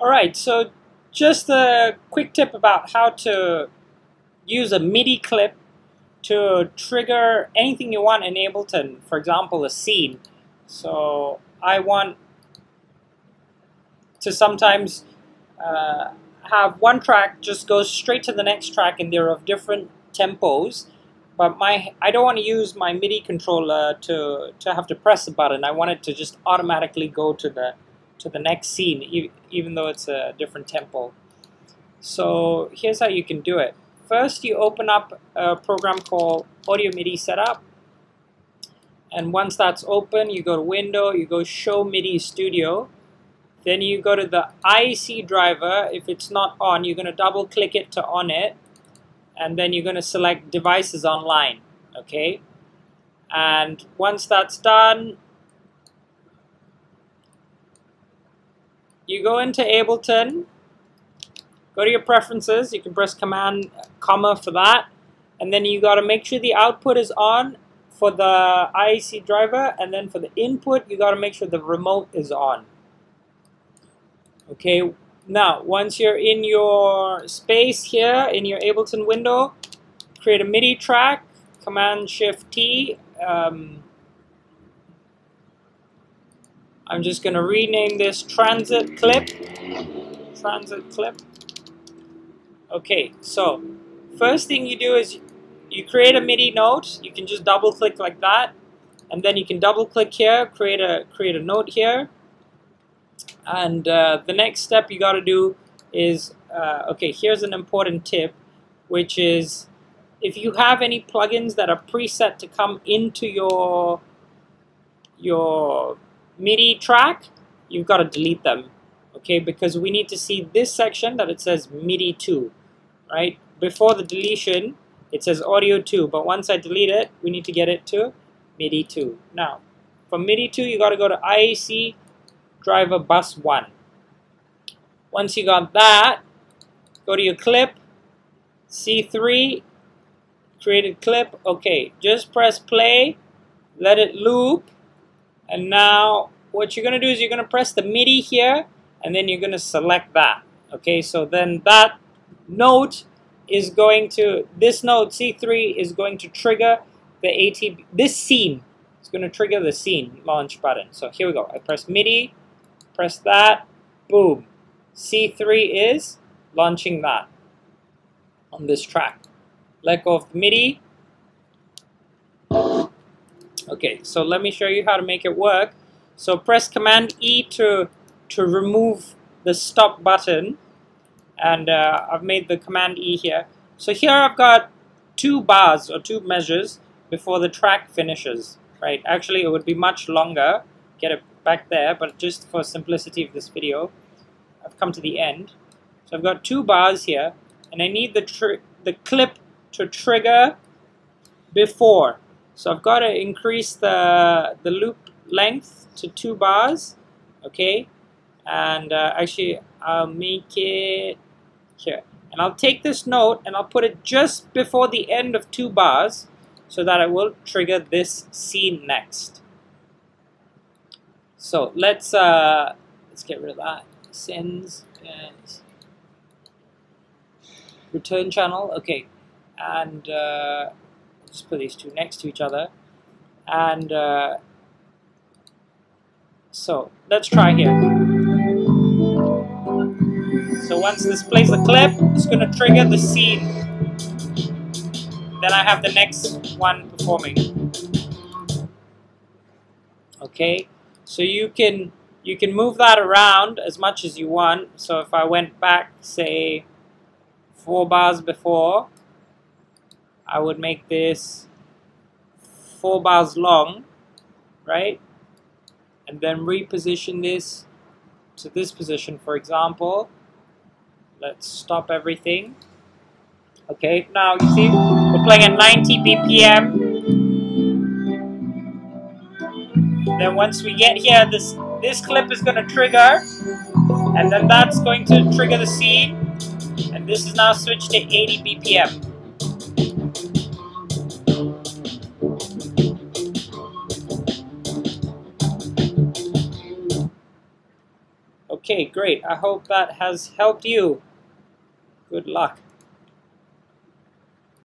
Alright, so just a quick tip about how to use a MIDI clip to trigger anything you want in Ableton. For example, a scene. So I want to sometimes have one track just go straight to the next track and they're of different tempos. But I don't want to use my MIDI controller to have to press a button. I want it to just automatically go to the next scene, even though it's a different tempo. So here's how you can do it. First, you open up a program called Audio MIDI Setup. And once that's open, you go to Window, you go Show MIDI Studio. Then you go to the IC driver. If it's not on, you're going to double click it to on it. And then you're going to select Devices Online. Okay? And once that's done, you go into Ableton, go to your preferences. You can press Command, comma for that. And then you got to make sure the output is on for the IC driver. And then for the input, you got to make sure the remote is on. Okay, now once you're in your space here, in your Ableton window, create a MIDI track, Command-Shift-T. I'm just going to rename this Transit Clip. Transit Clip. Okay, so first thing you do is you create a MIDI note. You can just double click like that, and then you can double click here, create a note here. And the next step you got to do is, okay, here's an important tip, which is if you have any plugins that are preset to come into your MIDI track, you've got to delete them, okay, because we need to see this section that it says MIDI 2, right? Before the deletion, it says Audio 2, but once I delete it, we need to get it to MIDI 2. Now, for MIDI 2, you got to go to IAC driver bus 1. Once you got that, go to your clip, C3, created clip. Okay, just press play, let it loop, and now what you're going to do is you're going to press the MIDI here, and then you're going to select that. Okay, so then that note is going to, this note C3 is going to trigger the ATB, this scene is going to trigger the scene launch button. So here we go, I press MIDI, press that, boom. C3 is launching that on this track. Let go of the MIDI. Okay, so let me show you how to make it work. So press Command E to remove the stop button. And I've made the Command E here. So here I've got 2 bars or 2 measures before the track finishes. Right? Actually, it would be much longer. Get it back there, but just for simplicity of this video, I've come to the end. So I've got 2 bars here, and I need the clip to trigger before. So I've got to increase the loop length to 2 bars, okay? And actually, I'll make it here. And I'll take this note and I'll put it just before the end of 2 bars so that it will trigger this scene next. So let's get rid of that. Sends and return channel. Okay, and just put these 2 next to each other. And so let's try here. So once this plays the clip, it's going to trigger the scene. Then I have the next one performing. Okay. So you can move that around as much as you want. So if I went back, say, 4 bars before, I would make this 4 bars long, right? And then reposition this to this position, for example. Let's stop everything. Okay, now you see, we're playing at 90 BPM. Then once we get here, this clip is going to trigger, and then that's going to trigger the scene, and this is now switched to 80 BPM. Okay. Okay, great. I hope that has helped you. Good luck.